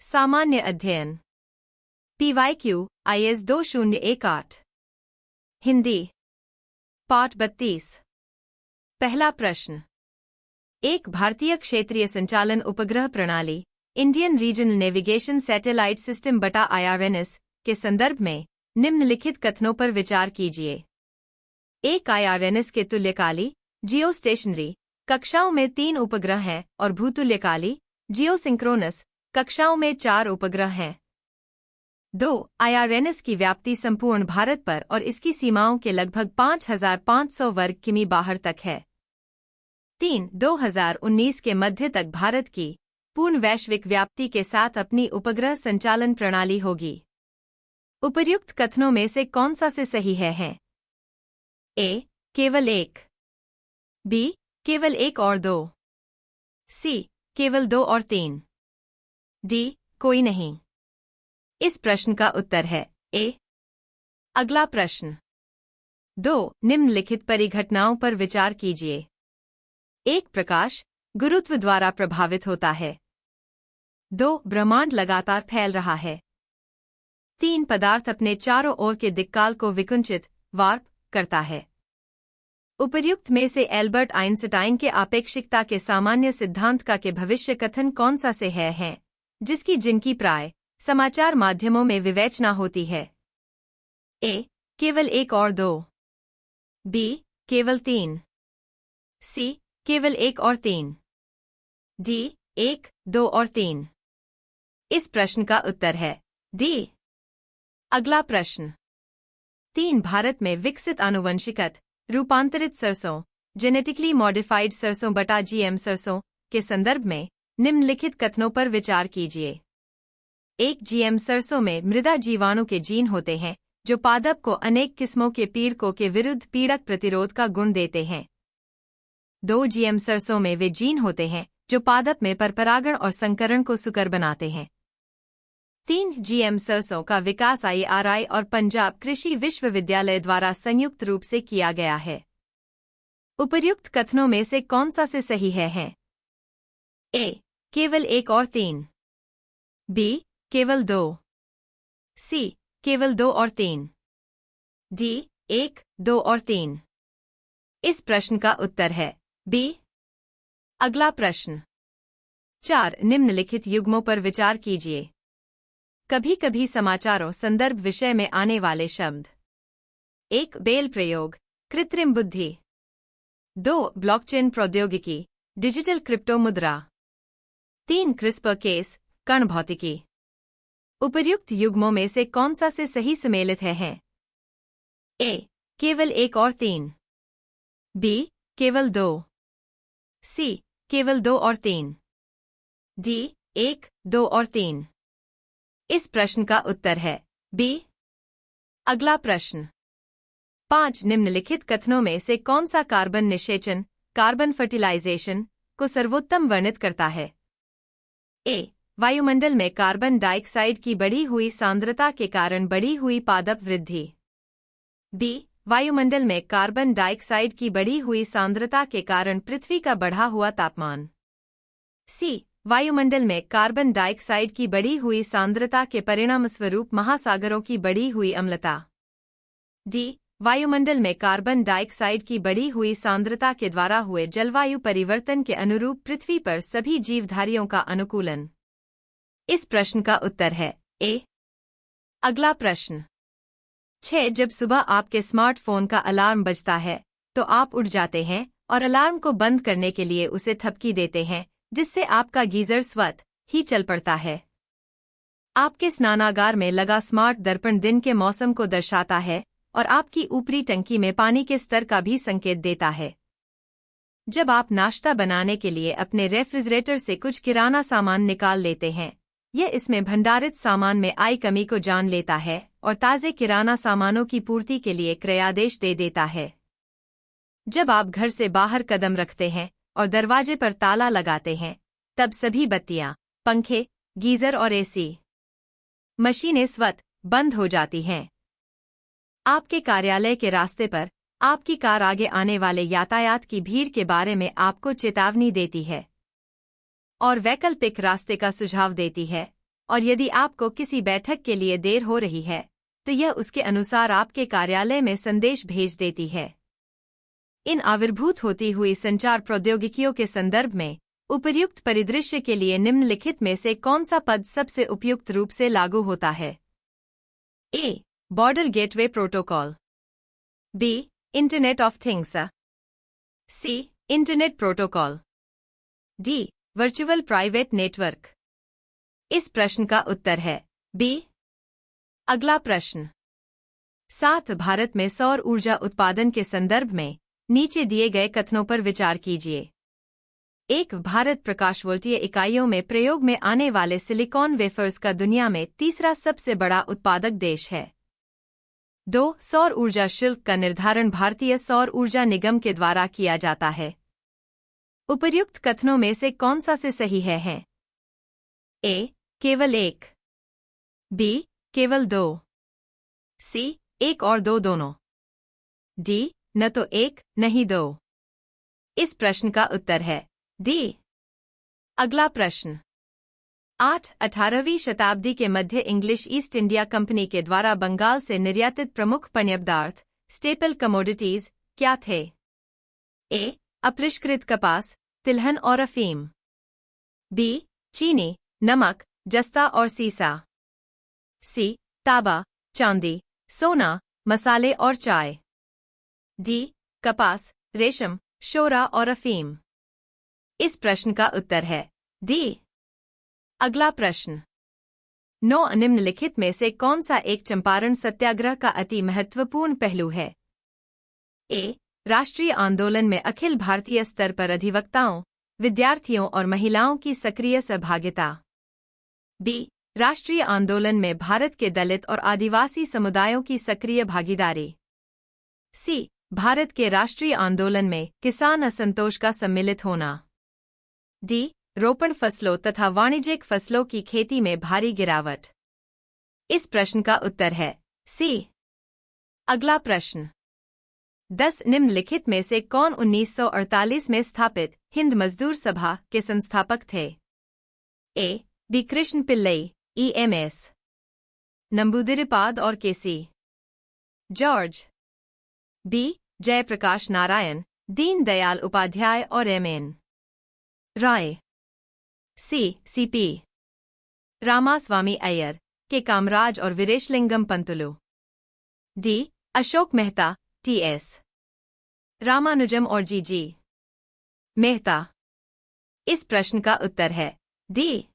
सामान्य अध्ययन PYQ IS 2018 Hindi पाठ 32 पहला प्रश्न। एक भारतीय क्षेत्रीय संचालन उपग्रह प्रणाली Indian regional navigation satellite system बटा IRNS के संदर्भ में निम्नलिखित कथनों पर विचार कीजिए। एक IRNS के तुल्यकाली जियो स्टेशनरी कक्षाओं में 3 उपग्रह हैं और भूतुल्यकाली जियो सिंक्रोनस कक्षाओं में 4 उपग्रह हैं। 2 IRNS की व्याप्ति संपूर्ण भारत पर और इसकी सीमाओं के लगभग 5,500 वर्ग किमी बाहर तक है। 3 2019 के मध्य तक भारत की पूर्ण वैश्विक व्याप्ति के साथ अपनी उपग्रह संचालन प्रणाली होगी। उपर्युक्त कथनों में से कौन सा से सही है? A केवल 1, B केवल 1 और 2, C केवल 2 और 3, D कोई नहीं। इस प्रश्न का उत्तर है A। अगला प्रश्न। 2 निम्नलिखित परिघटनाओं पर विचार कीजिए। 1 प्रकाश गुरुत्व द्वारा प्रभावित होता है। 2 ब्रह्मांड लगातार फैल रहा है। 3 पदार्थ अपने चारों ओर के दिक्काल को विकुंचित वार्प करता है। उपर्युक्त में से एल्बर्ट आइंस्टाइन के आपेक्षिकता के सामान्य सिद्धांत का के भविष्य कथन कौन सा से है जिनकी प्राय समाचार माध्यमों में विवेचना होती है? A केवल 1 और 2, B केवल 3, C केवल 1 और 3, D 1, 2 और 3। इस प्रश्न का उत्तर है D। अगला प्रश्न। 3 भारत में विकसित आनुवंशिकत रूपांतरित सरसों जेनेटिकली मॉडिफाइड सरसों बटा GM सरसों के संदर्भ में निम्नलिखित कथनों पर विचार कीजिए। 1 GM सरसों में मृदा जीवाणु के जीन होते हैं जो पादप को अनेक किस्मों के पीड़कों के विरुद्ध पीड़क प्रतिरोध का गुण देते हैं। 2 GM सरसों में वे जीन होते हैं जो पादप में परपरागण और संकरण को सुकर बनाते हैं। 3 GM सरसों का विकास IRI और पंजाब कृषि विश्वविद्यालय द्वारा संयुक्त रूप से किया गया है। उपर्युक्त कथनों में से कौन सा से सही है? A केवल 1 और 3, B केवल 2, C केवल 2 और 3, D 1, 2 और 3। इस प्रश्न का उत्तर है B। अगला प्रश्न। 4 निम्नलिखित युग्मों पर विचार कीजिए। कभी कभी समाचारों संदर्भ विषय में आने वाले शब्द। 1 बेल प्रयोग कृत्रिम बुद्धि। 2 ब्लॉकचेन प्रौद्योगिकी डिजिटल क्रिप्टो मुद्रा। 3 क्रिस्पर केस कण भौतिकी। उपर्युक्त युग्मों में से कौन सा से सही सम्मिलित है? A केवल 1 और 3, B केवल 2, C केवल 2 और 3, D 1, 2 और 3। इस प्रश्न का उत्तर है B। अगला प्रश्न। 5 निम्नलिखित कथनों में से कौन सा कार्बन निषेचन कार्बन फर्टिलाइजेशन को सर्वोत्तम वर्णित करता है? A वायुमंडल में कार्बन डाइऑक्साइड की बढ़ी हुई सांद्रता के कारण बढ़ी हुई पादप वृद्धि। B वायुमंडल में कार्बन डाइऑक्साइड की बढ़ी हुई सांद्रता के कारण पृथ्वी का बढ़ा हुआ तापमान। C वायुमंडल में कार्बन डाइऑक्साइड की बढ़ी हुई सांद्रता के परिणामस्वरूप महासागरों की बढ़ी हुई अम्लता। D वायुमंडल में कार्बन डाइऑक्साइड की बढ़ी हुई सांद्रता के द्वारा हुए जलवायु परिवर्तन के अनुरूप पृथ्वी पर सभी जीवधारियों का अनुकूलन। इस प्रश्न का उत्तर है A। अगला प्रश्न। 6 जब सुबह आपके स्मार्टफोन का अलार्म बजता है तो आप उठ जाते हैं और अलार्म को बंद करने के लिए उसे थपकी देते हैं जिससे आपका गीजर स्वतः ही चल पड़ता है। आपके स्नानागार में लगा स्मार्ट दर्पण दिन के मौसम को दर्शाता है और आपकी ऊपरी टंकी में पानी के स्तर का भी संकेत देता है। जब आप नाश्ता बनाने के लिए अपने रेफ्रिजरेटर से कुछ किराना सामान निकाल लेते हैं, यह इसमें भंडारित सामान में आई कमी को जान लेता है और ताज़े किराना सामानों की पूर्ति के लिए क्रयादेश दे देता है। जब आप घर से बाहर कदम रखते हैं और दरवाजे पर ताला लगाते हैं, तब सभी बत्तियां, पंखे, गीजर और AC मशीनें स्वतः बंद हो जाती हैं। आपके कार्यालय के रास्ते पर आपकी कार आगे आने वाले यातायात की भीड़ के बारे में आपको चेतावनी देती है और वैकल्पिक रास्ते का सुझाव देती है। और यदि आपको किसी बैठक के लिए देर हो रही है तो यह उसके अनुसार आपके कार्यालय में संदेश भेज देती है। इन आविर्भूत होती हुई संचार प्रौद्योगिकियों के संदर्भ में उपर्युक्त परिदृश्य के लिए निम्नलिखित में से कौन सा पद सबसे उपयुक्त रूप से लागू होता है? A. Border gateway protocol. B. Internet of things. C. Internet protocol. D. Virtual private network. इस प्रश्न का उत्तर है बी। अगला प्रश्न। 7 भारत में सौर ऊर्जा उत्पादन के संदर्भ में नीचे दिए गए कथनों पर विचार कीजिए। 1. भारत प्रकाशवोल्टीय इकाइयों में प्रयोग में आने वाले सिलिकॉन वेफर्स का दुनिया में तीसरा सबसे बड़ा उत्पादक देश है। 2. सौर ऊर्जा शुल्क का निर्धारण भारतीय सौर ऊर्जा निगम के द्वारा किया जाता है। उपर्युक्त कथनों में से कौन सा से सही है? ए. केवल 1। बी. केवल 2। सी. 1 और 2 दोनों। डी. न तो 1 नहीं 2। इस प्रश्न का उत्तर है डी। अगला प्रश्न। 8. 18वीं शताब्दी के मध्य इंग्लिश ईस्ट इंडिया कंपनी के द्वारा बंगाल से निर्यातित प्रमुख पेय पदार्थ स्टेपल कमोडिटीज क्या थे? ए. अपरिष्कृत कपास, तिलहन और अफीम। बी. चीनी, नमक, जस्ता और सीसा। सी. तांबा, चांदी, सोना, मसाले और चाय। डी. कपास, रेशम, शोरा और अफीम। इस प्रश्न का उत्तर है डी। अगला प्रश्न। 9 निम्नलिखित में से कौन सा एक चंपारण सत्याग्रह का अति महत्वपूर्ण पहलू है? ए. राष्ट्रीय आंदोलन में अखिल भारतीय स्तर पर अधिवक्ताओं, विद्यार्थियों और महिलाओं की सक्रिय सहभागिता। बी. राष्ट्रीय आंदोलन में भारत के दलित और आदिवासी समुदायों की सक्रिय भागीदारी। सी. भारत के राष्ट्रीय आंदोलन में किसान असंतोष का सम्मिलित होना। डी. रोपण फसलों तथा वाणिज्यिक फसलों की खेती में भारी गिरावट। इस प्रश्न का उत्तर है सी। अगला प्रश्न। 10 निम्नलिखित में से कौन 1948 में स्थापित हिंद मजदूर सभा के संस्थापक थे? ए. बी. कृष्ण पिल्लई, EMS। नंबूदिरिपाद और केसी जॉर्ज। बी. जयप्रकाश नारायण, दीन दयाल उपाध्याय और MN राय। सी. CP रामास्वामी अय्यर, के कामराज और वीरेशलिंगम पंतुलु। डी. अशोक मेहता, TS रामानुजम और GG मेहता। इस प्रश्न का उत्तर है डी।